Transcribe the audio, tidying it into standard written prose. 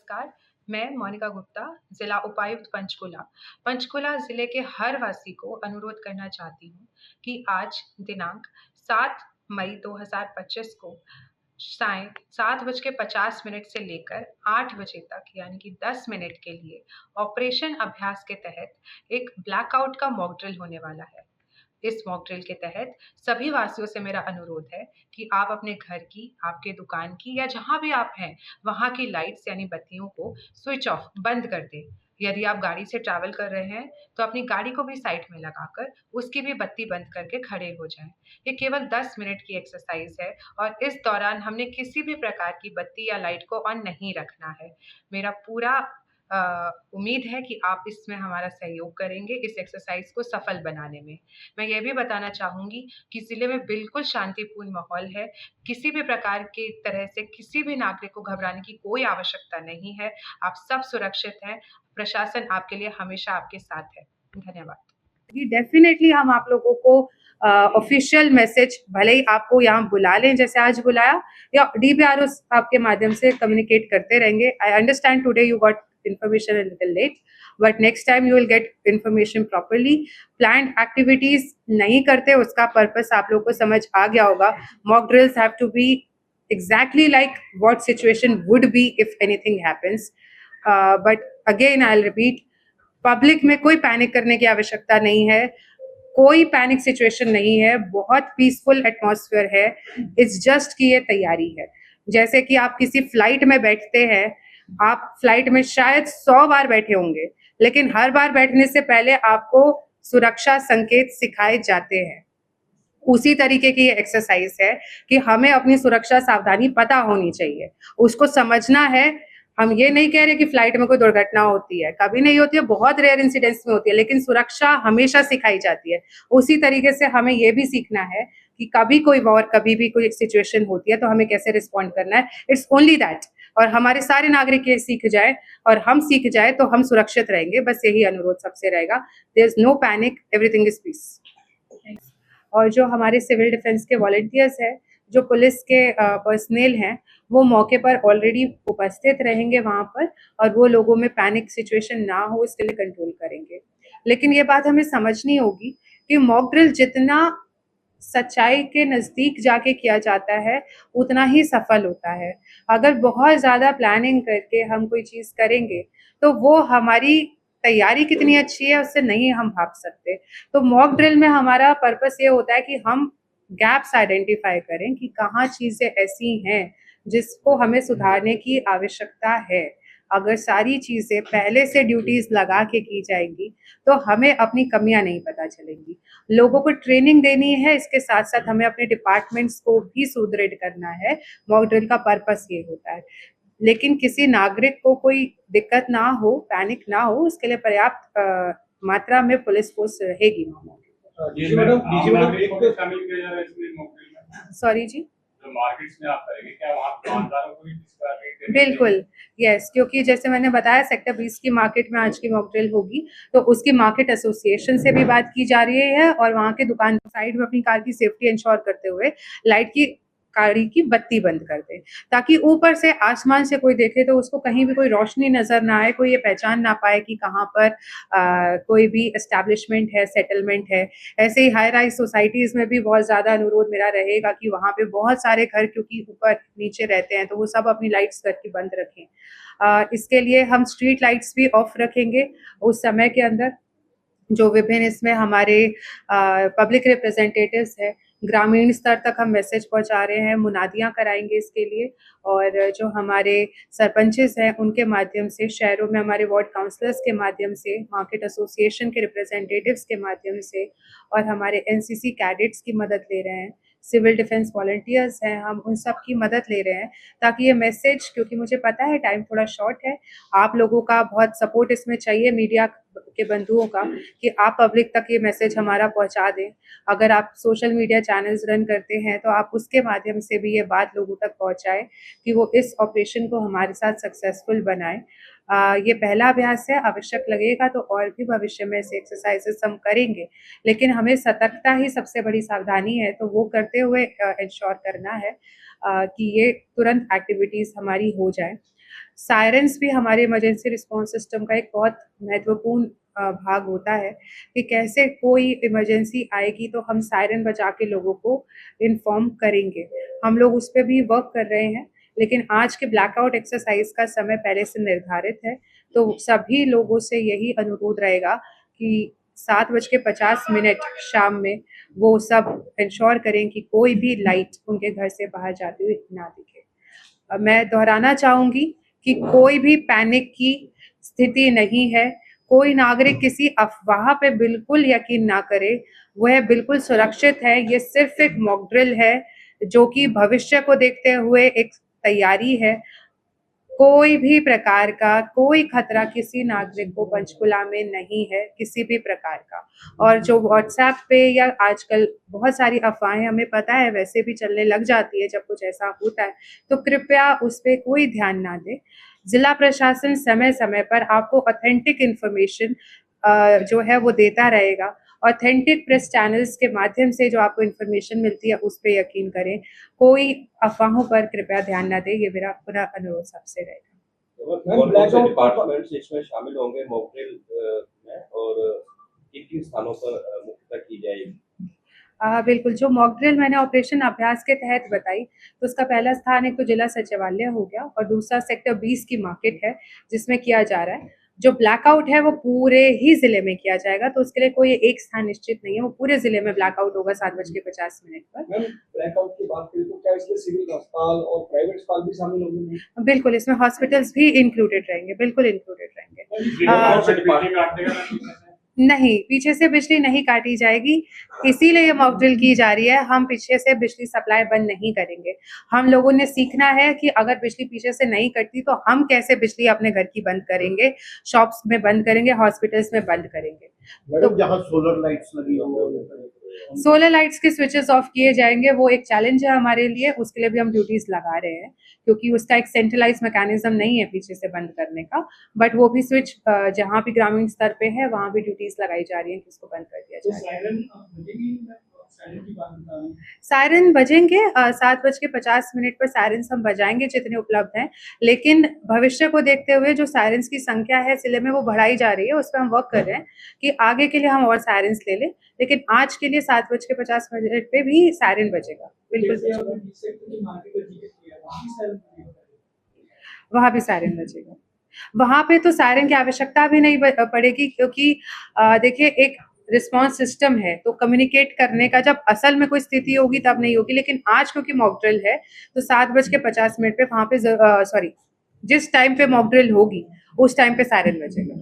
नमस्कार, मैं मोनिका गुप्ता, ज़िला उपायुक्त पंचकुला। पंचकुला ज़िले के हर वासी को अनुरोध करना चाहती हूँ कि आज दिनांक 7 मई 2025 को सायं 7:50 से लेकर 8 बजे तक यानी कि 10 मिनट के लिए ऑपरेशन अभ्यास के तहत एक ब्लैकआउट का मॉक ड्रिल होने वाला है। इस मॉक ड्रिल के तहत सभी वासियों से मेरा अनुरोध है कि आप अपने घर की, आपके दुकान की या जहाँ भी आप हैं, वहाँ की लाइट्स यानी बत्तियों को स्विच ऑफ बंद कर दें। यदि आप गाड़ी से ट्रैवल कर रहे हैं, तो अपनी गाड़ी को भी साइड में लगाकर उसकी भी बत्ती बंद करके खड़े हो जाएँ। ये केवल 10 मिनट की एक्सरसाइज़ है और इस दौरान हमने किसी भी प्रकार की बत्ती या लाइट को ऑन नहीं रखना है। मेरा पूरा उम्मीद है कि आप इसमें हमारा सहयोग करेंगे इस एक्सरसाइज़ को सफल बनाने में। मैं ये भी बताना चाहूँगी कि ज़िले में बिल्कुल शांतिपूर्ण माहौल है। किसी भी प्रकार की तरह से किसी भी नागरिक को घबराने की कोई आवश्यकता नहीं है। आप सब सुरक्षित हैं। प्रशासन आपके लिए हमेशा आपके साथ है। धन्यवाद। डेफिनेटली हम आप लोगों को ऑफिशियल मैसेज भले ही आपको यहाँ बुला लें जैसे आज बुलाया या DPRO आपके माध्यम से कम्युनिकेट करते रहेंगे. I understand today you got information a little late, but next time you will get information properly. Planned activities नहीं करते, उसका पर्पस आप लोगों को समझ आ गया होगा. Mock drills have to be exactly like what situation would be if anything happens. But again I'll repeat, public में कोई पैनिक करने की आवश्यकता नहीं है. कोई पैनिक सिचुएशन नहीं है. बहुत पीसफुल एटमॉस्फेयर है. इट्स जस्ट कि ये तैयारी है. जैसे कि आप किसी फ्लाइट में बैठते हैं, आप फ्लाइट में शायद 100 बार बैठे होंगे, लेकिन हर बार बैठने से पहले आपको सुरक्षा संकेत सिखाए जाते हैं. उसी तरीके की ये एक्सरसाइज है कि हमें अपनी सुरक्षा सावधानी पता होनी चाहिए, उसको समझना है. हम ये नहीं कह रहे कि फ्लाइट में कोई दुर्घटना होती है, कभी नहीं होती है, बहुत रेयर इंसिडेंट्स में होती है, लेकिन सुरक्षा हमेशा सिखाई जाती है. उसी तरीके से हमें ये भी सीखना है कि कभी कोई वॉर, कभी भी कोई सिचुएशन होती है तो हमें कैसे रिस्पॉन्ड करना है. It's only that. और हमारे सारे नागरिक ये सीख जाए और हम सीख जाए तो हम सुरक्षित रहेंगे. बस यही अनुरोध सबसे रहेगा. There is no panic, everything is peace. और जो हमारे सिविल डिफेंस के वॉलंटियर्स हैं, जो पुलिस के पर्सनेल हैं, वो मौके पर ऑलरेडी उपस्थित रहेंगे वहाँ पर, और वो लोगों में पैनिक सिचुएशन ना हो इसके लिए कंट्रोल करेंगे. लेकिन ये बात हमें समझनी होगी कि मॉक ड्रिल जितना सच्चाई के नज़दीक जाके किया जाता है उतना ही सफल होता है. अगर बहुत ज़्यादा प्लानिंग करके हम कोई चीज़ करेंगे तो वो हमारी तैयारी कितनी अच्छी है उससे नहीं हम भाप सकते. तो मॉक ड्रिल में हमारा पर्पस ये होता है कि हम गैप्स आइडेंटिफाई करें कि कहाँ चीज़ें ऐसी हैं जिसको हमें सुधारने की आवश्यकता है. अगर सारी चीज़ें पहले से ड्यूटीज़ लगा के की जाएंगी तो हमें अपनी कमियां नहीं पता चलेंगी. लोगों को ट्रेनिंग देनी है, इसके साथ साथ हमें अपने डिपार्टमेंट्स को भी सुदृढ़ करना है. मॉक ड्रिल का पर्पस ये होता है. लेकिन किसी नागरिक को कोई दिक्कत ना हो, पैनिक ना हो, इसके लिए पर्याप्त मात्रा में पुलिस फोर्स रहेगी. सॉरी जी, मार्केट्स में आप करेंगे क्या? वहाँ दुकानदारों को भी बिल्कुल, यस, क्योंकि जैसे मैंने बताया सेक्टर 20 की मार्केट में आज की मॉक ड्रिल होगी, तो उसकी मार्केट एसोसिएशन से भी बात की जा रही है और वहाँ के दुकान साइड में अपनी कार की सेफ्टी इंश्योर करते हुए लाइट की, गाड़ी की बत्ती बंद कर दे, ताकि ऊपर से आसमान से कोई देखे तो उसको कहीं भी कोई रोशनी नजर ना आए, कोई ये पहचान ना पाए कि कहाँ पर कोई भी एस्टैब्लिशमेंट है, सेटलमेंट है. ऐसे ही हाई राइज सोसाइटीज में भी बहुत ज्यादा अनुरोध मेरा रहेगा कि वहाँ पे बहुत सारे घर क्योंकि ऊपर नीचे रहते हैं तो वो सब अपनी लाइट्स घर की बंद रखें. इसके लिए हम स्ट्रीट लाइट्स भी ऑफ रखेंगे उस समय के अंदर. जो विभिन्न इसमें हमारे पब्लिक रिप्रेजेंटेटिव्स है, ग्रामीण स्तर तक हम मैसेज पहुंचा रहे हैं, मुनादियां कराएंगे इसके लिए. और जो हमारे सरपंचेस हैं उनके माध्यम से, शहरों में हमारे वार्ड काउंसलर्स के माध्यम से, मार्केट एसोसिएशन के रिप्रेजेंटेटिव्स के माध्यम से, और हमारे NCC कैडेट्स की मदद ले रहे हैं, सिविल डिफेंस वॉलंटियर्स हैं, हम उन सब की मदद ले रहे हैं ताकि ये मैसेज, क्योंकि मुझे पता है टाइम थोड़ा शॉर्ट है, आप लोगों का बहुत सपोर्ट इसमें चाहिए, मीडिया के बंधुओं का, कि आप पब्लिक तक ये मैसेज हमारा पहुंचा दें. अगर आप सोशल मीडिया चैनल्स रन करते हैं तो आप उसके माध्यम से भी ये बात लोगों तक पहुंचाएं कि वो इस ऑपरेशन को हमारे साथ सक्सेसफुल बनाएं. ये पहला अभ्यास है, आवश्यक लगेगा तो और भी भविष्य में ऐसे एक्सरसाइजेस हम करेंगे, लेकिन हमें सतर्कता ही सबसे बड़ी सावधानी है, तो वो करते हुए इंश्योर करना है. कि ये तुरंत एक्टिविटीज़ हमारी हो जाए। सायरेंस भी हमारे इमरजेंसी रिस्पॉन्स सिस्टम का एक बहुत महत्वपूर्ण भाग होता है कि कैसे कोई इमरजेंसी आएगी तो हम सायरन बजा के लोगों को इन्फॉर्म करेंगे। हम लोग उस पर भी वर्क कर रहे हैं, लेकिन आज के ब्लैकआउट एक्सरसाइज का समय पहले से निर्धारित है, तो सभी लोगों से यही अनुरोध रहेगा कि 7:50 शाम में वो सब इंश्योर करें कि कोई भी लाइट उनके घर से बाहर जाती हुई ना दिखे। मैं दोहराना चाहूंगी कि कोई भी पैनिक की स्थिति नहीं है। कोई नागरिक किसी अफवाह पे बिल्कुल यकीन ना करे, वह बिल्कुल सुरक्षित है। ये सिर्फ एक मॉक ड्रिल है जो कि भविष्य को देखते हुए एक तैयारी है। कोई भी प्रकार का कोई खतरा किसी नागरिक को पंचकुला में नहीं है, किसी भी प्रकार का। और जो व्हाट्सएप पे या आजकल बहुत सारी अफवाहें हमें पता है वैसे भी चलने लग जाती है जब कुछ ऐसा होता है, तो कृपया उस पर कोई ध्यान ना दे। जिला प्रशासन समय समय पर आपको ऑथेंटिक इन्फॉर्मेशन जो है वो देता रहेगा। ऑथेंटिक प्रेस चैनल्स के माध्यम से जो आपको इन्फॉर्मेशन मिलती है उस पर यकीन करें, कोई अफवाहों पर कृपया ध्यान ना दें। ये मेरा पूरा अनुरोध सबसे रहेगा। कौन से डिपार्टमेंट्स इसमें शामिल होंगे मॉक ड्रिल में, और किन-किन स्थानों पर मुख्यतः की जाएगी? बिल्कुल, जो मॉक ड्रिल मैंने ऑपरेशन अभ्यास के तहत बताई, तो उसका पहला स्थान एक तो जिला सचिवालय हो गया और दूसरा सेक्टर 20 की मार्केट है जिसमें किया जा रहा है। जो ब्लैकआउट है वो पूरे ही जिले में किया जाएगा, तो उसके लिए कोई एक स्थान निश्चित नहीं है, वो पूरे जिले में ब्लैकआउट होगा 7:50 पर। मैम, ब्लैकआउट की बात करें तो क्या इसमें सिविल अस्पताल और प्राइवेट अस्पताल भी शामिल होंगे? बिल्कुल, इसमें हॉस्पिटल्स भी इंक्लूडेड रहेंगे, बिल्कुल इंक्लूडेड रहेंगे। नहीं, पीछे से बिजली नहीं काटी जाएगी, इसीलिए ये मॉक ड्रिल की जा रही है। हम पीछे से बिजली सप्लाई बंद नहीं करेंगे। हम लोगों ने सीखना है कि अगर बिजली पीछे से नहीं कटती तो हम कैसे बिजली अपने घर की बंद करेंगे, शॉप्स में बंद करेंगे, हॉस्पिटल्स में बंद करेंगे। मैडम, जहाँ सोलर लाइट्स लगी हो, सोलर लाइट्स के स्विचेस ऑफ किए जाएंगे, वो एक चैलेंज है हमारे लिए, उसके लिए भी हम ड्यूटीज लगा रहे हैं क्योंकि उसका एक सेंट्रलाइज मैकेनिज्म नहीं है पीछे से बंद करने का। बट वो भी स्विच जहाँ भी ग्रामीण स्तर पे है वहाँ भी ड्यूटीज लगाई जा रही है कि उसको बंद कर दिया जाए। सायरन बजेंगे 7:50 पर सायरन्स हम बजाएंगे जितने उपलब्ध हैं, लेकिन भविष्य को देखते हुए जो सायरन्स की संख्या है जिले में वो बढ़ाई जा रही है, उस पर हम वर्क कर रहे हैं कि आगे के लिए हम और सायरन्स ले लें, लेकिन आज के लिए 7:50 पे भी सायरन बजेगा। बिल्कुल वहां भी सायरन बजेगा। वहां पे तो सायरन की आवश्यकता भी नहीं पड़ेगी क्योंकि देखिए एक रिस्पॉन्स सिस्टम है, तो कम्युनिकेट करने का जब असल में कोई स्थिति होगी तब नहीं होगी। लेकिन आज क्योंकि मॉक ड्रिल है तो 7:50 पे वहां पे जिस टाइम पे मॉक ड्रिल होगी उस टाइम पे सायरन बजेगा।